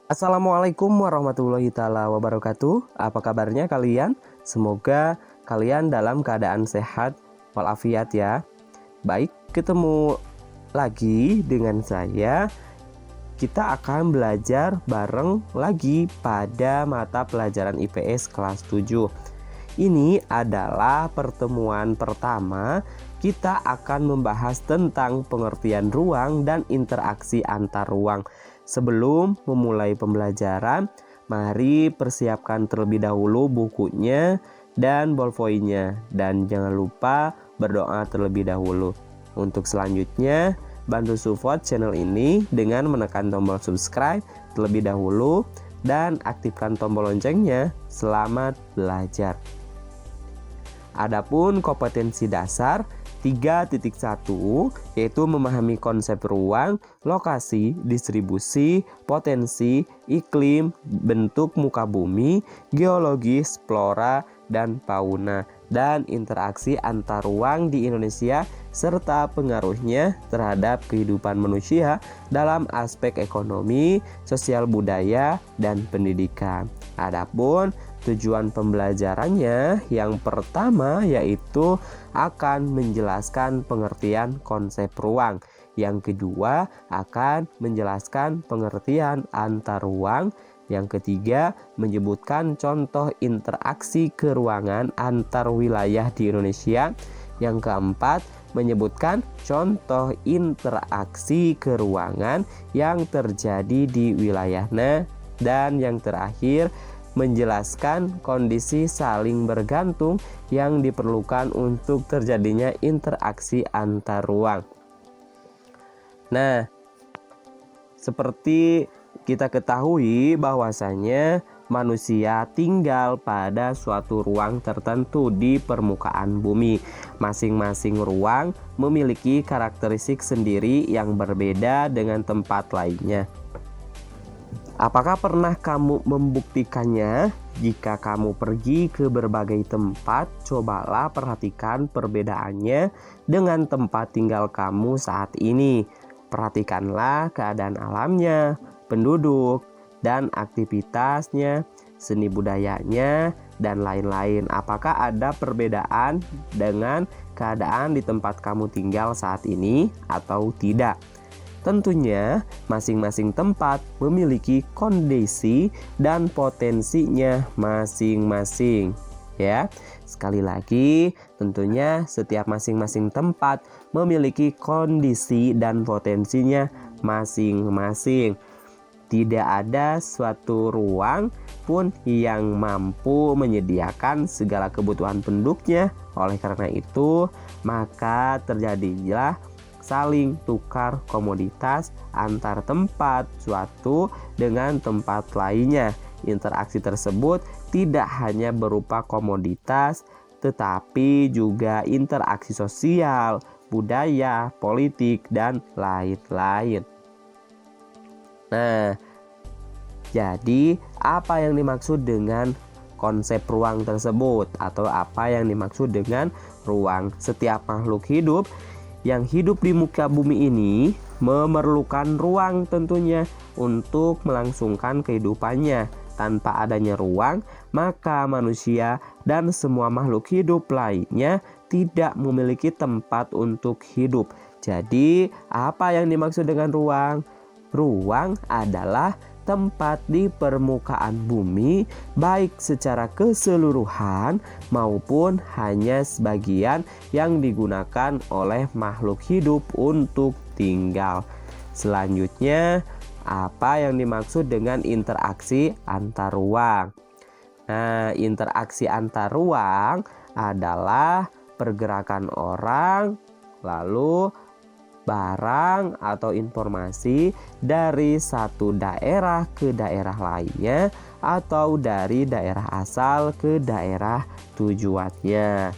Assalamualaikum warahmatullahi taala wabarakatuh. Apa kabarnya kalian? Semoga kalian dalam keadaan sehat walafiat ya. Baik, ketemu lagi dengan saya. Kita akan belajar bareng lagi pada mata pelajaran IPS kelas 7. Ini adalah pertemuan pertama. Kita akan membahas tentang pengertian ruang dan interaksi antar ruang. Sebelum memulai pembelajaran, mari persiapkan terlebih dahulu bukunya dan ballpointnya. Dan jangan lupa berdoa terlebih dahulu. Untuk selanjutnya, bantu support channel ini dengan menekan tombol subscribe terlebih dahulu dan aktifkan tombol loncengnya. Selamat belajar. Adapun kompetensi dasar 3.1 yaitu memahami konsep ruang, lokasi, distribusi, potensi, iklim, bentuk muka bumi, geologis, flora, dan fauna, dan interaksi antar ruang di Indonesia serta pengaruhnya terhadap kehidupan manusia dalam aspek ekonomi, sosial budaya, dan pendidikan. Adapun tujuan pembelajarannya yang pertama yaitu akan menjelaskan pengertian konsep ruang. Yang kedua akan menjelaskan pengertian antar ruang. Yang ketiga menyebutkan contoh interaksi keruangan antar wilayah di Indonesia. Yang keempat menyebutkan contoh interaksi keruangan yang terjadi di wilayahnya. Dan yang terakhir menjelaskan kondisi saling bergantung yang diperlukan untuk terjadinya interaksi antar ruang. Nah, seperti kita ketahui bahwasanya manusia tinggal pada suatu ruang tertentu di permukaan bumi. Masing-masing ruang memiliki karakteristik sendiri yang berbeda dengan tempat lainnya. Apakah pernah kamu membuktikannya? Jika kamu pergi ke berbagai tempat, cobalah perhatikan perbedaannya dengan tempat tinggal kamu saat ini. Perhatikanlah keadaan alamnya, penduduk, dan aktivitasnya, seni budayanya, dan lain-lain. Apakah ada perbedaan dengan keadaan di tempat kamu tinggal saat ini atau tidak? Tentunya masing-masing tempat memiliki kondisi dan potensinya masing-masing. Ya, sekali lagi, tentunya setiap masing-masing tempat memiliki kondisi dan potensinya masing-masing. Tidak ada suatu ruang pun yang mampu menyediakan segala kebutuhan penduduknya. Oleh karena itu, maka terjadilah saling tukar komoditas antar tempat suatu dengan tempat lainnya. Interaksi tersebut tidak hanya berupa komoditas, tetapi juga interaksi sosial, budaya, politik, dan lain-lain. Nah, jadi apa yang dimaksud dengan konsep ruang tersebut atau apa yang dimaksud dengan ruang? Setiap makhluk hidup yang hidup di muka bumi ini memerlukan ruang tentunya untuk melangsungkan kehidupannya. Tanpa adanya ruang, maka manusia dan semua makhluk hidup lainnya tidak memiliki tempat untuk hidup. Jadi, apa yang dimaksud dengan ruang? Ruang adalah tempat di permukaan bumi, baik secara keseluruhan maupun hanya sebagian yang digunakan oleh makhluk hidup untuk tinggal. Selanjutnya, apa yang dimaksud dengan interaksi antar ruang? Nah, interaksi antar ruang adalah pergerakan orang, lalu barang atau informasi dari satu daerah ke daerah lainnya atau dari daerah asal ke daerah tujuannya.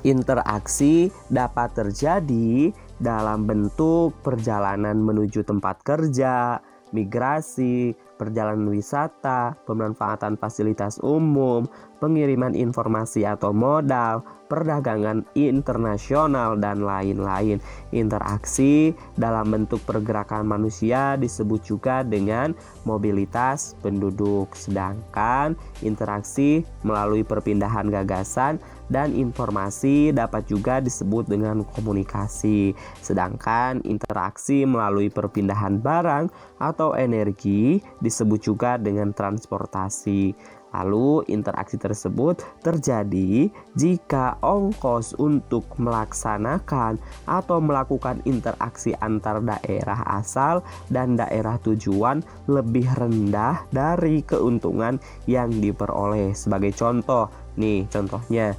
Interaksi dapat terjadi dalam bentuk perjalanan menuju tempat kerja, migrasi, perjalanan wisata, pemanfaatan fasilitas umum, pengiriman informasi atau modal, perdagangan internasional, dan lain-lain. Interaksi dalam bentuk pergerakan manusia disebut juga dengan mobilitas penduduk, sedangkan interaksi melalui perpindahan gagasan dan informasi dapat juga disebut dengan komunikasi. Sedangkan interaksi melalui perpindahan barang atau energi disebut juga dengan transportasi. Lalu interaksi tersebut terjadi jika ongkos untuk melaksanakan atau melakukan interaksi antar daerah asal dan daerah tujuan lebih rendah dari keuntungan yang diperoleh. Sebagai contoh, nih contohnya,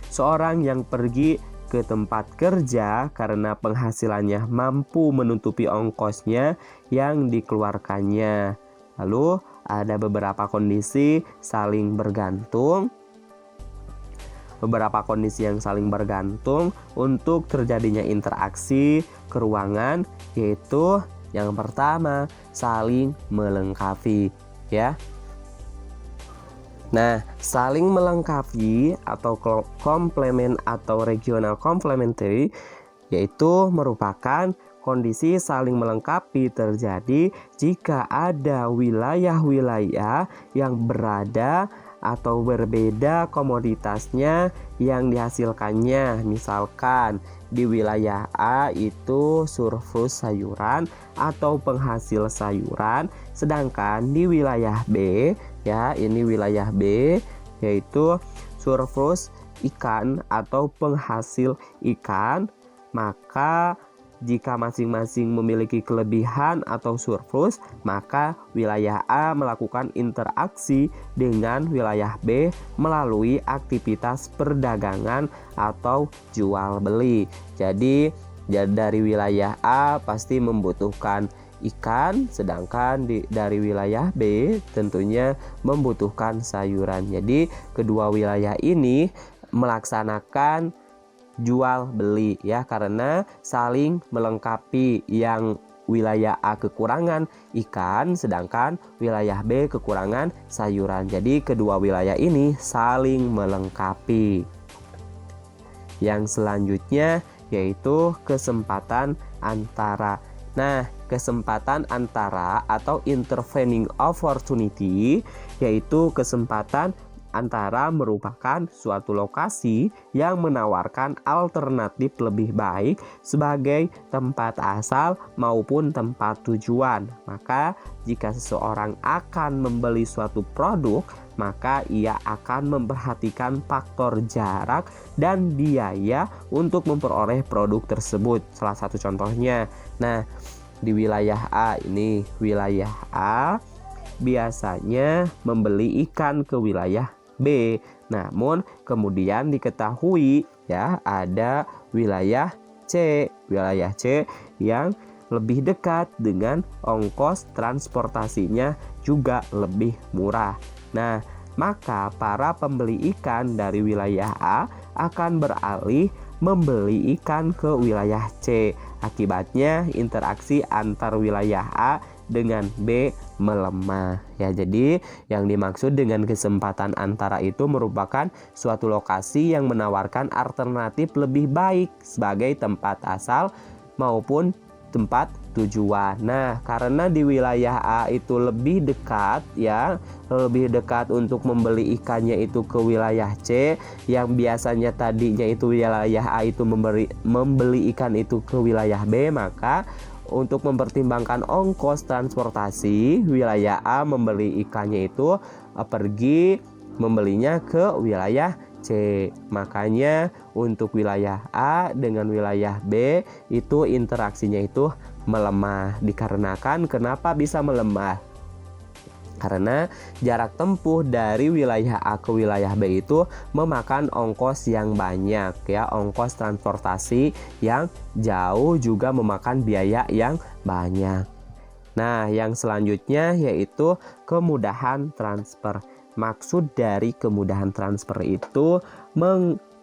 seorang yang pergi ke tempat kerja karena penghasilannya mampu menutupi ongkosnya yang dikeluarkannya. Lalu ada beberapa kondisi saling bergantung. Beberapa kondisi yang saling bergantung untuk terjadinya interaksi ke ruangan, yaitu yang pertama, saling melengkapi, ya. Nah, saling melengkapi atau komplement atau regional complementary yaitu merupakan kondisi saling melengkapi terjadi jika ada wilayah-wilayah yang berada atau berbeda komoditasnya yang dihasilkannya. Misalkan di wilayah A itu surplus sayuran atau penghasil sayuran, sedangkan di wilayah B, ya ini wilayah B, yaitu surplus ikan atau penghasil ikan. Maka jika masing-masing memiliki kelebihan atau surplus, maka wilayah A melakukan interaksi dengan wilayah B melalui aktivitas perdagangan atau jual beli. Jadi dari wilayah A pasti membutuhkan ikan, sedangkan dari wilayah B tentunya membutuhkan sayuran. Jadi kedua wilayah ini melaksanakan jual beli, ya, karena saling melengkapi. Yang wilayah A kekurangan ikan, sedangkan wilayah B kekurangan sayuran. Jadi kedua wilayah ini saling melengkapi. Yang selanjutnya yaitu kesempatan antara. Nah, kesempatan antara atau intervening opportunity yaitu kesempatan antara merupakan suatu lokasi yang menawarkan alternatif lebih baik sebagai tempat asal maupun tempat tujuan. Maka jika seseorang akan membeli suatu produk, maka ia akan memperhatikan faktor jarak dan biaya untuk memperoleh produk tersebut. Salah satu contohnya, nah di wilayah A ini, wilayah A biasanya membeli ikan ke wilayah B. Namun kemudian diketahui, ya, ada wilayah C. Wilayah C yang lebih dekat dengan ongkos transportasinya juga lebih murah. Nah, maka para pembeli ikan dari wilayah A akan beralih membeli ikan ke wilayah C. Akibatnya interaksi antar wilayah A dengan B melemah, ya. Jadi yang dimaksud dengan kesempatan antara itu merupakan suatu lokasi yang menawarkan alternatif lebih baik sebagai tempat asal maupun tempat tujuan. Nah, karena di wilayah A itu lebih dekat, ya, lebih dekat untuk membeli ikannya itu ke wilayah C, yang biasanya tadinya itu wilayah A itu membeli ikan itu ke wilayah B, maka untuk mempertimbangkan ongkos transportasi, wilayah A membeli ikannya itu pergi membelinya ke wilayah C. Makanya untuk wilayah A dengan wilayah B itu interaksinya itu melemah. Dikarenakan kenapa bisa melemah? Karena jarak tempuh dari wilayah A ke wilayah B itu memakan ongkos yang banyak, ya, ongkos transportasi yang jauh juga memakan biaya yang banyak. Nah, yang selanjutnya yaitu kemudahan transfer. Maksud dari kemudahan transfer itu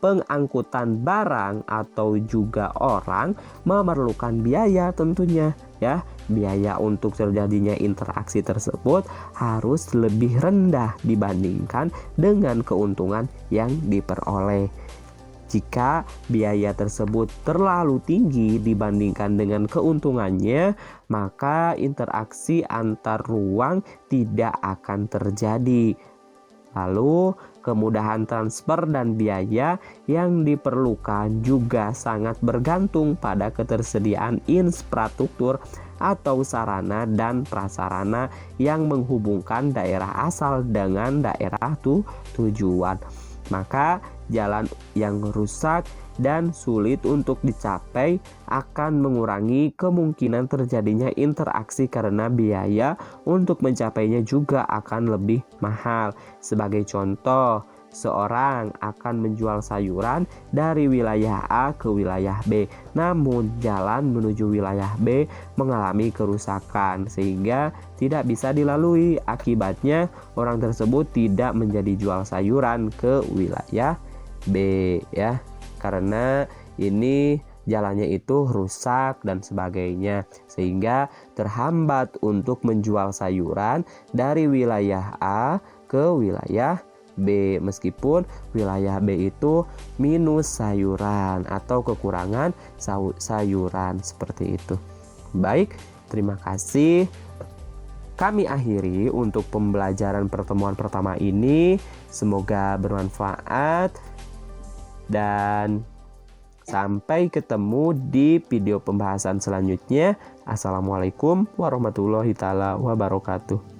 pengangkutan barang atau juga orang memerlukan biaya tentunya ya. Biaya untuk terjadinya interaksi tersebut harus lebih rendah dibandingkan dengan keuntungan yang diperoleh. Jika biaya tersebut terlalu tinggi dibandingkan dengan keuntungannya, maka interaksi antar ruang tidak akan terjadi. Lalu, kemudahan transfer dan biaya yang diperlukan juga sangat bergantung pada ketersediaan infrastruktur atau sarana dan prasarana yang menghubungkan daerah asal dengan daerah tujuan. Maka jalan yang rusak dan sulit untuk dicapai akan mengurangi kemungkinan terjadinya interaksi karena biaya untuk mencapainya juga akan lebih mahal. Sebagai contoh, seorang akan menjual sayuran dari wilayah A ke wilayah B, namun jalan menuju wilayah B mengalami kerusakan sehingga tidak bisa dilalui. Akibatnya, orang tersebut tidak menjadi jual sayuran ke wilayah B ya, karena ini jalannya itu rusak dan sebagainya, sehingga terhambat untuk menjual sayuran dari wilayah A ke wilayah B, meskipun wilayah B itu minus sayuran atau kekurangan sayuran seperti itu. Baik, terima kasih. Kami akhiri untuk pembelajaran pertemuan pertama ini. Semoga bermanfaat dan sampai ketemu di video pembahasan selanjutnya. Assalamualaikum warahmatullahi taala wabarakatuh.